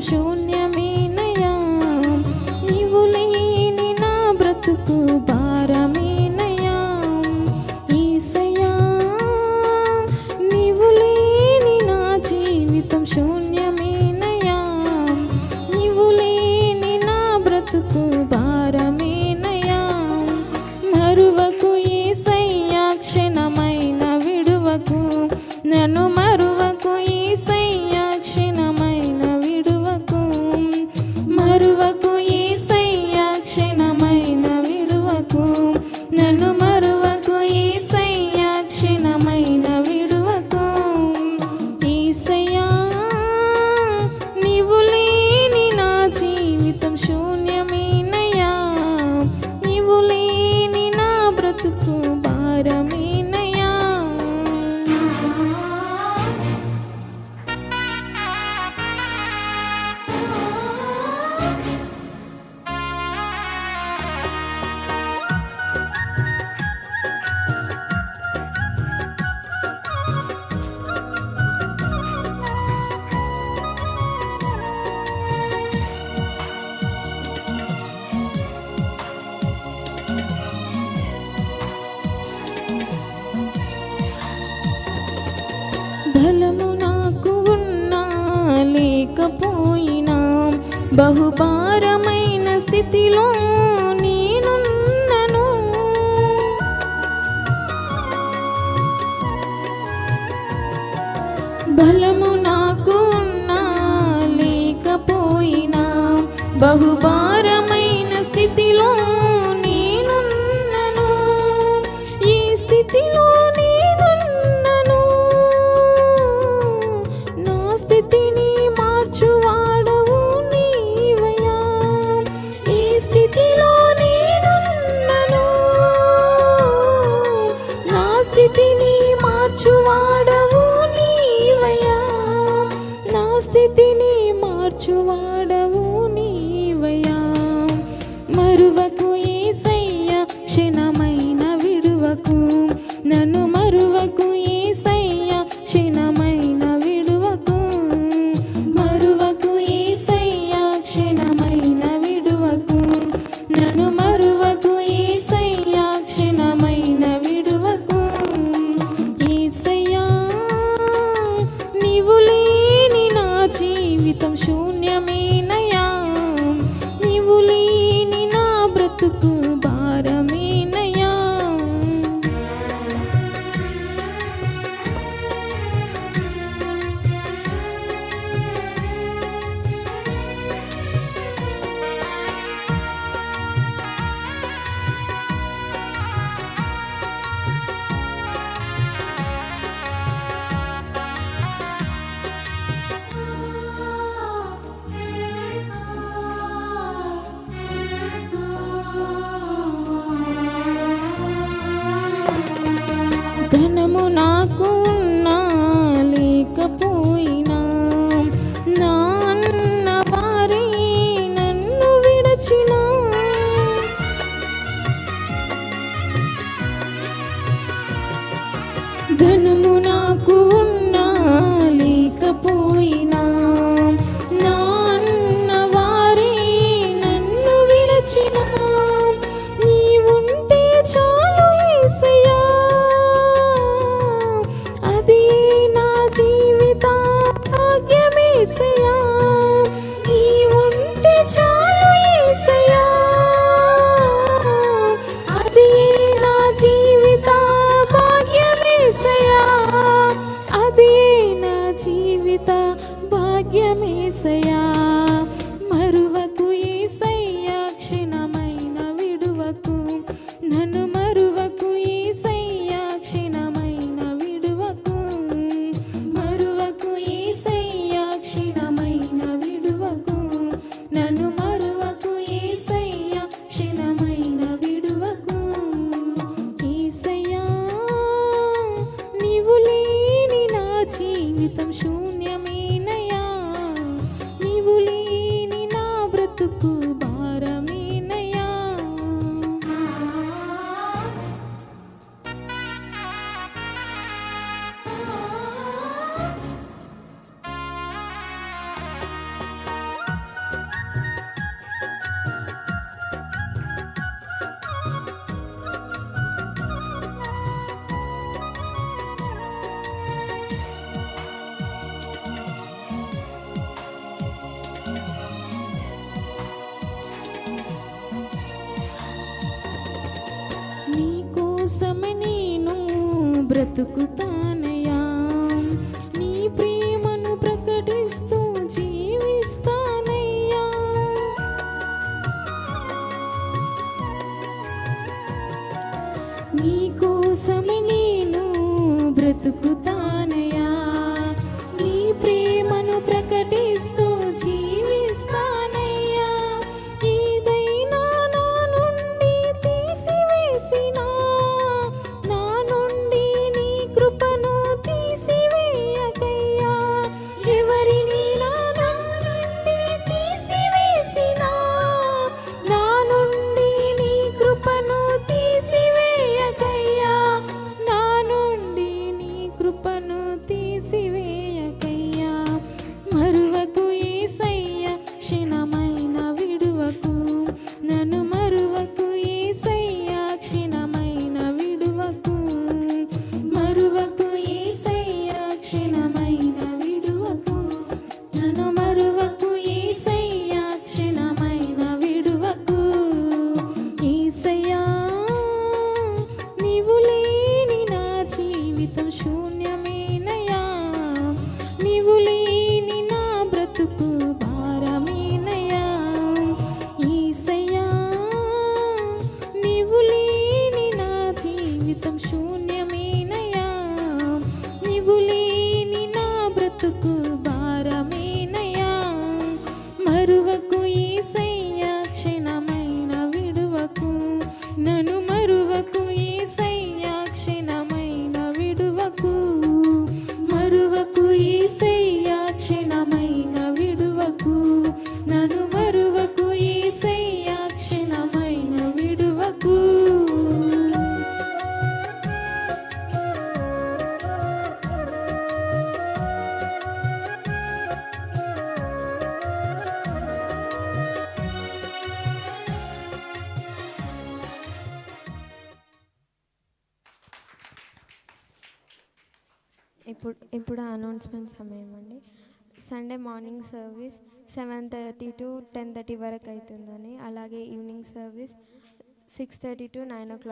శూన్యమేనయ్యా, నీవు లేని నా బ్రతుకు భారమేనయ్యా. యేసయ్యా నీవు లేని నా జీవితం శూన్యమేనయ్యా, నీవు లేని నా బ్రతుకు భారమేనయ్యా. మరువకు యేసయ్యా క్షణమైన విడువకు, నన్ను మరువకు యేసయ్యా క్షణమైన విడువకు. మరువకు యేసయ్యా క్షణమైన విడువకు, నన్ను మరువకు యేసయ్యా క్షణమైన విడువకు. యేసయ్యా నీవు లేని నా జీవితం శూన్యమేనయ్యా, నీవు లేని నా బ్రతుకు భారమేనయ్యా. బలము నాకు ఉన్నా లేకపోయినా, బహుభారమైన స్థితిలో నేనున్నను. బలము నాకు ఉన్నా లేకపోయినా, బహుభారమైన స్థితిలో నేనున్నను. ఈ స్థితిలో నేనున్నను, నా స్థితిని మార్చువాడవు నీవయ్యా. ఈ స్థితిలో నేనున్నను, నా స్థితిని మార్చువాడవు నీవయ్యా. నా స్థితిని మార్చువాడవు నీవయ్యా. మరువకు యేసయ్యా క్షణమైన విడువకు, నన్ను మరువకు యేసయ్యా క్షణమైన విడువకు. మరువకు యేసయ్యా క్షణమైన విడువకు, నన్ను మరువకు యేసయ్యా క్షణమైన విడువకు. యేసయ్యా నీవు లేని నా జీవితం శూన్యమేనయ్యా, నీవు లేని నా బ్రతుకు భారమేనయ్యా. ధనము నాకు ఉన్నా లేకపోయినా, నా అన్న వారే నన్ను విడచినా. ధనము నాకు ఉన్నా లేకపోయినా, నా అన్న వారే నన్ను విడచినా. నీవుంటే చాలు యేసయ్యా, అది నా జీవిత భాగ్యమేసయ్యా. నీవుంటే చాలు యేసయ్యా, అది నా జీవిత భాగ్యమేసయ్యా. అది నా జీవిత భాగ్యమేసయ్యా. మరువకు యేసయ్యా క్షణమైన విడువకు, నన్ను మరువకు యేసయ్యా క్షణమైన విడువకు. మరువకు యేసయ్యా క్షణమైన విడువకు, నన్ను మరువకు యేసయ్యా క్షణమైన విడువకు. యేసయ్యా నీవు లేని నా జీవితం శూన్యమేనయ్యా, నీవు లేని బ్రతుకుతానయ్యా, నీ ప్రేమను ప్రకటిస్తూ జీవిస్తానయ్యా. నీ కోసమే నేను బ్రతుకుతానయ్యా, నీ ప్రేమను ప్రకటిస్తూ జీవిస్తానయ్యా. ఏదైనా నా నుండి తీసివేసినా, నా నుండి నీ కృపను తీసివేయకయ్యా. ఎవరిని నా నుండి తీసివేసినా, నా నుండి నీ కృపను తీసివేయకయ్యా, నా నుండి నీ కృపను తీసివేయకయ్యా. మరువకు యేసయ్యా, క్షణమైన విడువకు, నన్ను మరువకు యేసయ్యా, క్షణమైన విడువకు. మరువకు యేసయ్యా, క్షణమైన విడువకు, నన్ను మరువకు యేసయ్యా, క్షణమైన విడువకు. యేసయ్యా, నీవు లేని నా జీవితం శూన్యమేనయ్యా, నీవు లేని నా బ్రతుకు భారమేనయ్యా. యేసయ్యా, నీవు లేని నా జీవితం శూన్యమేనయ్యా, నీవు లేని నా బ్రతుకు భారమేనయ్యా. మరువకు యేసయ్యా, క్షణమైన విడువకు, నన్ను మరువకు యేసయ్యా, క్షణమైన విడువకు. మరువకు యేసయ్యా, క్షణమైన విడువకు, నన్ను మరువకు యేసయ్యా, క్షణమైన విడువకు. ఇప్పుడు అనౌన్స్మెంట్ సమయం అండి. సండే మార్నింగ్ సర్వీస్ 7:30 to 10:30 వరకు అవుతుందని, అలాగే ఈవినింగ్ సర్వీస్ 6:30 to 9 o'clock